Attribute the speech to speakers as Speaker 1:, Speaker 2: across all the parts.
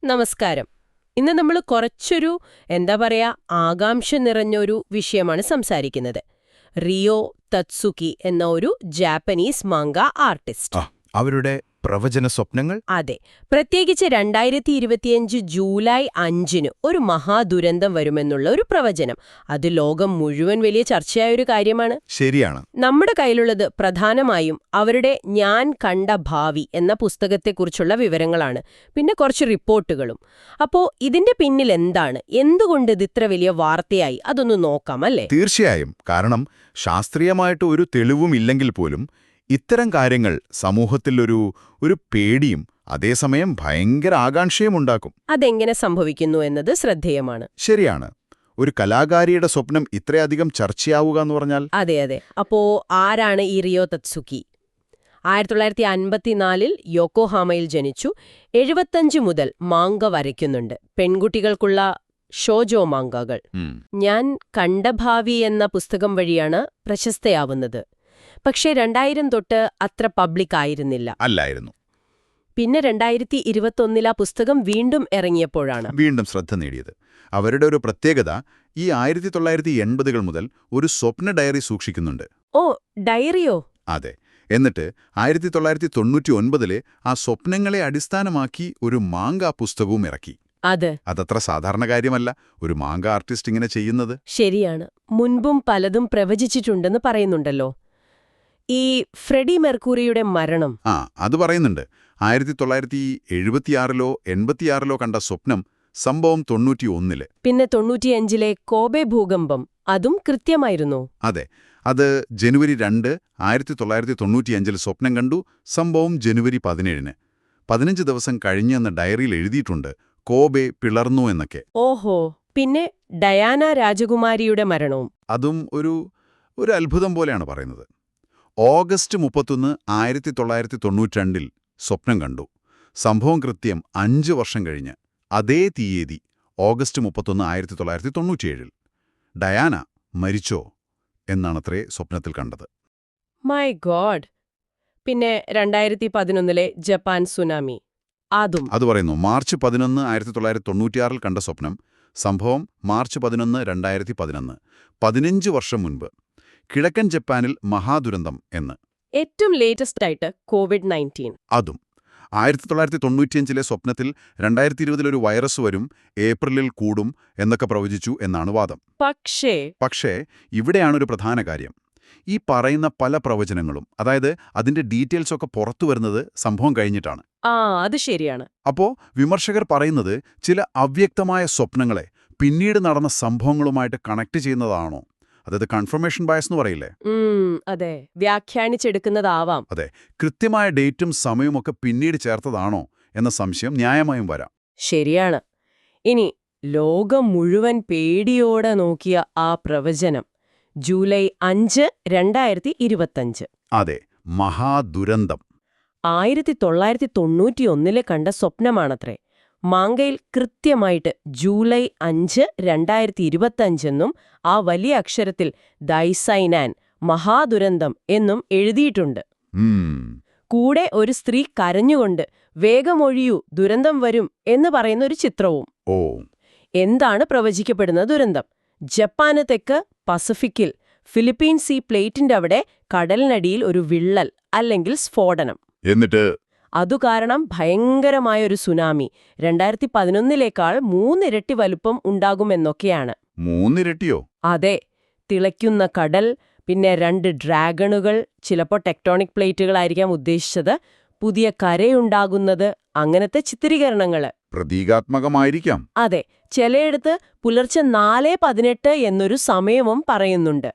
Speaker 1: നമസ്കാരം. ഇന്ന് നമ്മൾ കുറച്ചൊരു ആകാംക്ഷ നിറഞ്ഞൊരു വിഷയമാണ് സംസാരിക്കുന്നത്. റിയോ തത്സുക്കി എന്ന ഒരു ജാപ്പനീസ് മാംഗ ആർട്ടിസ്റ്റ്.
Speaker 2: അവരുടെ പ്രവചന സ്വപ്നങ്ങൾ.
Speaker 1: അതെ, പ്രത്യേകിച്ച് 2025 ജൂലൈ 5 ഒരു മഹാദുരന്തം വരുമെന്നുള്ള ഒരു പ്രവചനം. അത് ലോകം മുഴുവൻ വലിയ ചർച്ചയായ ഒരു കാര്യമാണ്.
Speaker 2: ശരിയാണ്.
Speaker 1: നമ്മുടെ കയ്യിലുള്ളത് പ്രധാനമായും അവരുടെ ഞാൻ കണ്ട ഭാവി എന്ന പുസ്തകത്തെക്കുറിച്ചുള്ള വിവരങ്ങളാണ്. പിന്നെ കുറച്ച് റിപ്പോർട്ടുകളും. അപ്പോ ഇതിന്റെ പിന്നിൽ എന്താണ്, എന്തുകൊണ്ട് ഇത് ഇത്ര വലിയ വാർത്തയായി, അതൊന്ന് നോക്കാം അല്ലേ?
Speaker 2: തീർച്ചയായും. കാരണം ശാസ്ത്രീയമായിട്ട് ഒരു തെളിവുമില്ലെങ്കിൽ പോലും ഇത്തരം കാര്യങ്ങൾ സമൂഹത്തിൽ ഒരു പേടിയും അതേസമയം ഭയങ്കര ആകാംക്ഷയും ഉണ്ടാക്കും.
Speaker 1: അതെങ്ങനെ സംഭവിക്കുന്നു എന്നത് ശ്രദ്ധേയമാണ്.
Speaker 2: ശരിയാണ്. ഒരു കലാകാരിയുടെ സ്വപ്നം ഇത്രയധികം ചർച്ചയാവുക എന്ന് പറഞ്ഞാൽ.
Speaker 1: അതെ. അപ്പോ ആരാണ് ഈ റിയോ തത്സുക്കി? 1954 യോക്കോഹാമയിൽ ജനിച്ചു. 75 മുതൽ മാങ്ക വരയ്ക്കുന്നുണ്ട്. പെൺകുട്ടികൾക്കുള്ള ഷോജോ മാങ്കകൾ. ഞാൻ കണ്ട ഭാവി എന്ന പുസ്തകം വഴിയാണ് പ്രശസ്തയാവുന്നത്. പക്ഷേ 2000 തൊട്ട് അത്ര പബ്ലിക് ആയിരുന്നില്ല.
Speaker 2: അല്ലായിരുന്നു.
Speaker 1: പിന്നെ 2021 ആ പുസ്തകം വീണ്ടും ഇറങ്ങിയപ്പോഴാണ്
Speaker 2: വീണ്ടും ശ്രദ്ധ നേടിയത്. അവരുടെ ഒരു പ്രത്യേകത, ഈ 1980കൾ മുതൽ ഒരു സ്വപ്ന ഡയറി സൂക്ഷിക്കുന്നുണ്ട്.
Speaker 1: ഓ, ഡയറിയോ?
Speaker 2: അതെ. എന്നിട്ട് 1999 ആ സ്വപ്നങ്ങളെ അടിസ്ഥാനമാക്കി ഒരു മാങ്ക പുസ്തകവും ഇറക്കി. അതത്ര സാധാരണ കാര്യമല്ല ഒരു മാങ്ക ആർട്ടിസ്റ്റ് ഇങ്ങനെ ചെയ്യുന്നത്.
Speaker 1: ശരിയാണ്. മുൻപും പലതും പ്രവചിച്ചിട്ടുണ്ടെന്ന് പറയുന്നുണ്ടല്ലോ. ഈ ഫ്രെഡി മെർക്കൂറിയുടെ മരണം.
Speaker 2: അത് പറയുന്നുണ്ട്. 1976 86 കണ്ട സ്വപ്നം സംഭവം 91.
Speaker 1: പിന്നെ 95 കോബെ ഭൂകമ്പം, അതും കൃത്യമായിരുന്നു.
Speaker 2: അതെ, അത് ജനുവരി 2, 1995 സ്വപ്നം കണ്ടു. സംഭവം ജനുവരി 17. 15 ദിവസം കഴിഞ്ഞെന്ന് ഡയറിയിൽ എഴുതിയിട്ടുണ്ട്. കോബെ പിളർന്നു എന്നൊക്കെ.
Speaker 1: ഓഹോ. പിന്നെ ഡയാന രാജകുമാരിയുടെ മരണവും.
Speaker 2: അതും ഒരു അത്ഭുതം പോലെയാണ് പറയുന്നത്. ഓഗസ്റ്റ് 31, 1992 സ്വപ്നം കണ്ടു. സംഭവം കൃത്യം 5 വർഷം കഴിഞ്ഞ് അതേ തീയതി ഓഗസ്റ്റ് 31, 1997 ഡയാന മരിച്ചോ എന്നാണത്രേ സ്വപ്നത്തിൽ കണ്ടത്.
Speaker 1: My God. പിന്നെ 2011 ജപ്പാൻ സുനാമി.
Speaker 2: അത് പറയുന്നു. മാർച്ച് 11, 1996 കണ്ട സ്വപ്നം. സംഭവം മാർച്ച് 11, 2011. 15 വർഷം മുൻപ്. കിഴക്കൻ ജപ്പാനിൽ മഹാദുരന്തം എന്ന്.
Speaker 1: ഏറ്റവും ലേറ്റസ്റ്റ് ആയിട്ട് COVID-19.
Speaker 2: അതും 1995 സ്വപ്നത്തിൽ 2020 ഒരു വൈറസ് വരും, ഏപ്രിലിൽ കൂടും എന്നൊക്കെ പ്രവചിച്ചു എന്നാണ് വാദം. പക്ഷേ ഇവിടെയാണൊരു പ്രധാന കാര്യം. ഈ പറയുന്ന പല പ്രവചനങ്ങളും, അതായത് അതിന്റെ ഡീറ്റെയിൽസ് ഒക്കെ പുറത്തു വരുന്നത് സംഭവം കഴിഞ്ഞിട്ടാണ്.
Speaker 1: അത് ശരിയാണ്.
Speaker 2: അപ്പോ വിമർശകർ പറയുന്നത് ചില അവ്യക്തമായ സ്വപ്നങ്ങളെ പിന്നീട് നടന്ന സംഭവങ്ങളുമായിട്ട് കണക്ട് ചെയ്യുന്നതാണോ? അതായത് കൺഫർമേഷൻ ബയസ് എന്ന് പറയില്ലേ?
Speaker 1: അതെ, വ്യാഖ്യാനിച്ചെടുക്കുന്നതാവാം.
Speaker 2: അതെ, കൃത്യമായ ഡേറ്റും സമയവുമൊക്കെ പിന്നീട് ചേർത്തതാണോ എന്ന സംശയം ന്യായമായും വരാം.
Speaker 1: ശരിയാണ്. ഇനി ലോകം മുഴുവൻ പേടിയോടെ നോക്കിയ ആ പ്രവചനം, ജൂലൈ 5, 2025.
Speaker 2: അതെ, മഹാദുരന്തം.
Speaker 1: 1991 കണ്ട സ്വപ്നമാണത്രേ. മാങ്കയിൽ കൃത്യമായിട്ട് ജൂലൈ 5, 2025 എന്നും ആ വലിയ അക്ഷരത്തിൽ ദൈസൈനാൻ മഹാദുരന്തം എന്നും എഴുതിയിട്ടുണ്ട്. കൂടെ ഒരു സ്ത്രീ കരഞ്ഞുകൊണ്ട് വേഗമൊഴിയൂ ദുരന്തം വരും എന്ന് പറയുന്ന ഒരു ചിത്രവും. എന്താണ് പ്രവചിക്കപ്പെടുന്ന ദുരന്തം? ജപ്പാന് തെക്ക് പസഫിക്കിൽ ഫിലിപ്പീൻ സീ പ്ലേറ്റിന്റെ അവിടെ കടലിനടിയിൽ ഒരു വിള്ളൽ അല്ലെങ്കിൽ സ്ഫോടനം.
Speaker 2: എന്നിട്ട്
Speaker 1: അതുകാരണം ഭയങ്കരമായൊരു സുനാമി 2011 3 ഇരട്ടി വലുപ്പം ഉണ്ടാകുമെന്നൊക്കെയാണ്.
Speaker 2: 3 ഇരട്ടിയോ?
Speaker 1: അതെ. തിളയ്ക്കുന്ന കടൽ, പിന്നെ 2 ഡ്രാഗണുകൾ, ചിലപ്പോൾ ടെക്ടോണിക് പ്ലേറ്റുകളായിരിക്കാം ഉദ്ദേശിച്ചത്, പുതിയ കരയുണ്ടാകുന്നത്, അങ്ങനത്തെ ചിത്രീകരണങ്ങള്.
Speaker 2: പ്രതീകാത്മകമായിരിക്കാം.
Speaker 1: അതെ. ചിലയിടത്ത് പുലർച്ചെ 4:18 എന്നൊരു സമയവും പറയുന്നുണ്ട്.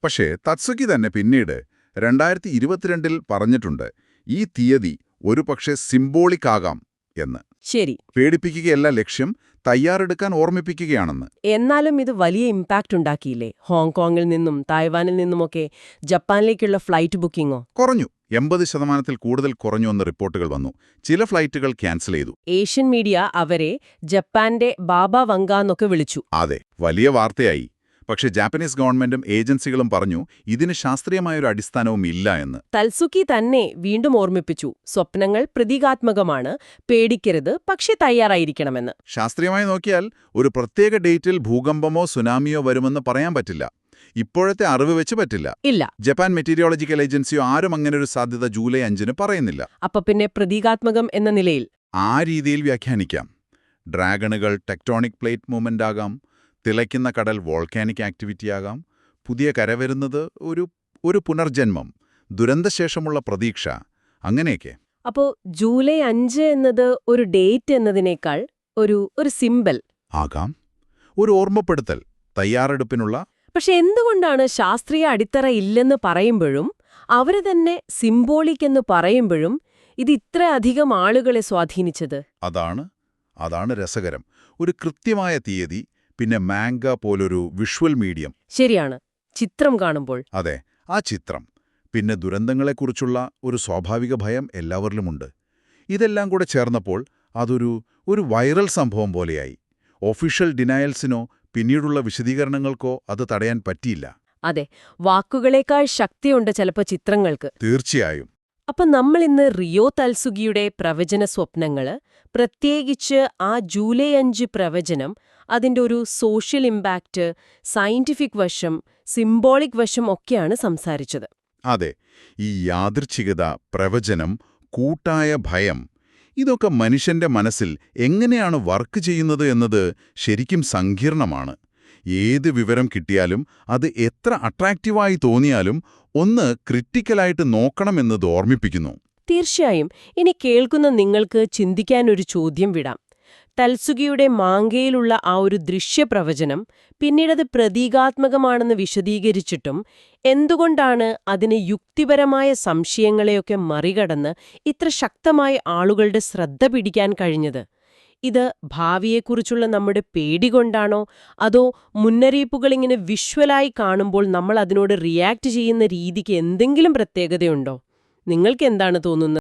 Speaker 2: പക്ഷേ തത്സുക്കി തന്നെ പിന്നീട് 2022 പറഞ്ഞിട്ടുണ്ട്, ഈ തീയതി ഒരുപക്ഷെ സിംബോളിക് ആകാം എന്ന്.
Speaker 1: ശരി.
Speaker 2: പേടിപ്പിക്കുകയല്ല ലക്ഷ്യം, തയ്യാറെടുക്കാൻ ഓർമ്മിപ്പിക്കുകയാണെന്ന്.
Speaker 1: എന്നാലും ഇത് വലിയ ഇമ്പാക്റ്റ് ഉണ്ടാക്കിയില്ലേ? ഹോങ്കോങ്ങിൽ നിന്നും തായ്വാനിൽ നിന്നുമൊക്കെ ജപ്പാനിലേക്കുള്ള ഫ്ലൈറ്റ് ബുക്കിംഗോ
Speaker 2: കുറഞ്ഞു. 80% കൂടുതൽ കുറഞ്ഞു എന്ന റിപ്പോർട്ടുകൾ വന്നു. ചില ഫ്ലൈറ്റുകൾ ക്യാൻസൽ ചെയ്തു.
Speaker 1: ഏഷ്യൻ മീഡിയ അവരെ ജപ്പാന്റെ ബാബ വങ്ക എന്നൊക്കെ വിളിച്ചു.
Speaker 2: അതെ, വലിയ വാർത്തയായി. പക്ഷേ ജാപ്പനീസ് ഗവൺമെന്റും ഏജൻസികളും പറഞ്ഞു ഇതിന് ശാസ്ത്രീയമായൊരു അടിസ്ഥാനവും ഇല്ല എന്ന്.
Speaker 1: തൽസുക്കി തന്നെ വീണ്ടും ഓർമ്മിപ്പിച്ചു, സ്വപ്നങ്ങൾ പ്രതീകാത്മകമാണ്, പേടിക്കരുത്, പക്ഷേ തയ്യാറായിരിക്കണമെന്ന്.
Speaker 2: ശാസ്ത്രീയമായി നോക്കിയാൽ ഒരു പ്രത്യേക ഡേറ്റിൽ ഭൂകമ്പമോ സുനാമിയോ വരുമെന്ന് പറയാൻ പറ്റില്ല. ഇപ്പോഴത്തെ അറിവ് വെച്ച് പറ്റില്ല.
Speaker 1: ഇല്ല.
Speaker 2: ജപ്പാൻ മെറ്റീരിയോളജിക്കൽ ഏജൻസിയോ ആരും അങ്ങനൊരു സാധ്യത ജൂലൈ 5-ന് പറയുന്നില്ല.
Speaker 1: അപ്പൊ പിന്നെ പ്രതീകാത്മകം എന്ന നിലയിൽ
Speaker 2: ആ രീതിയിൽ വ്യാഖ്യാനിക്കാം. ഡ്രാഗണുകൾ ടെക്ടോണിക് പ്ലേറ്റ് മൂവ്മെന്റ് ആകാം, തിളയ്ക്കുന്ന കടൽ വോൾക്കാനിക് ആക്ടിവിറ്റിയാകാം, പുതിയ കരവരുന്നത് ഒരു പുനർജന്മം, ദുരന്തശേഷമുള്ള പ്രതീക്ഷ, അങ്ങനെയൊക്കെ.
Speaker 1: അപ്പോ ജൂലൈ 5 എന്നത് ഒരു ഡേറ്റ് എന്നതിനേക്കാൾ ഒരു സിംബൽ
Speaker 2: ആകാം, ഒരു ഓർമ്മപ്പെടുത്തൽ, തയ്യാറെടുപ്പിനുള്ള.
Speaker 1: പക്ഷെ എന്തുകൊണ്ടാണ് ശാസ്ത്രീയ അടിത്തറ ഇല്ലെന്ന് പറയുമ്പോഴും അവര് തന്നെ സിംബോളിക് എന്ന് പറയുമ്പോഴും ഇത് ഇത്രയധികം ആളുകളെ സ്വാധീനിച്ചത്?
Speaker 2: അതാണ് രസകരം. ഒരു കൃത്യമായ തീയതി, പിന്നെ മാംഗ പോലൊരു വിഷ്വൽ മീഡിയം.
Speaker 1: ശരിയാണ്, ചിത്രം കാണുമ്പോൾ.
Speaker 2: അതെ, ആ ചിത്രം. പിന്നെ ദുരന്തങ്ങളെക്കുറിച്ചുള്ള ഒരു സ്വാഭാവിക ഭയം എല്ലാവരിലുമുണ്ട്. ഇതെല്ലാം കൂടെ ചേർന്നപ്പോൾ അതൊരു വൈറൽ സംഭവം പോലെയായി. ഒഫീഷ്യൽ ഡിനയൽസിനോ പിന്നീടുള്ള വിശദീകരണങ്ങൾക്കോ അത് തടയാൻ പറ്റിയില്ല.
Speaker 1: അതെ, വാക്കുകളേക്കാൾ ശക്തിയുണ്ട് ചിലപ്പോൾ ചിത്രങ്ങൾക്ക്.
Speaker 2: തീർച്ചയായും.
Speaker 1: അപ്പൊ നമ്മളിന്ന് റിയോ തൽസുഗിയുടെ പ്രവചന സ്വപ്നങ്ങള്, പ്രത്യേകിച്ച് ആ ജൂലൈ 5 പ്രവചനം, അതിന്റെ ഒരു സോഷ്യൽ ഇമ്പാക്റ്റ്, സയന്റിഫിക് വശം, സിംബോളിക് വശം ഒക്കെയാണ് സംസാരിച്ചത്.
Speaker 2: അതെ, ഈ യാദൃച്ഛികത, പ്രവചനം, കൂട്ടായ ഭയം, ഇതൊക്കെ മനുഷ്യന്റെ മനസ്സിൽ എങ്ങനെയാണ് വർക്ക് ചെയ്യുന്നത് എന്നത് ശരിക്കും സങ്കീർണമാണ്. ഏത് വിവരം കിട്ടിയാലും അത് എത്ര അട്രാക്റ്റീവായി തോന്നിയാലും ഒന്ന് ക്രിട്ടിക്കലായിട്ട് നോക്കണമെന്നത് ഓർമ്മിപ്പിക്കുന്നു.
Speaker 1: തീർച്ചയായും. ഇനി കേൾക്കുന്ന നിങ്ങൾക്ക് ചിന്തിക്കാനൊരു ചോദ്യം വിടാം. തൽസുഗിയുടെ മാങ്കയിലുള്ള ആ ഒരു ദൃശ്യപ്രവചനം പിന്നീടത് പ്രതീകാത്മകമാണെന്ന് വിശദീകരിച്ചിട്ടും എന്തുകൊണ്ടാണ് അതിന് യുക്തിപരമായ സംശയങ്ങളെയൊക്കെ മറികടന്ന് ഇത്ര ശക്തമായി ആളുകളുടെ ശ്രദ്ധ പിടിക്കാൻ കഴിഞ്ഞത്? ഇത് ഭാവിയെക്കുറിച്ചുള്ള നമ്മുടെ പേടി കൊണ്ടാണോ, അതോ മുന്നറിയിപ്പുകളിങ്ങനെ വിഷ്വലായി കാണുമ്പോൾ നമ്മൾ അതിനോട് റിയാക്ട് ചെയ്യുന്ന രീതിക്ക് എന്തെങ്കിലും പ്രത്യേകതയുണ്ടോ? നിങ്ങൾക്ക് എന്താണ് തോന്നുന്നത്?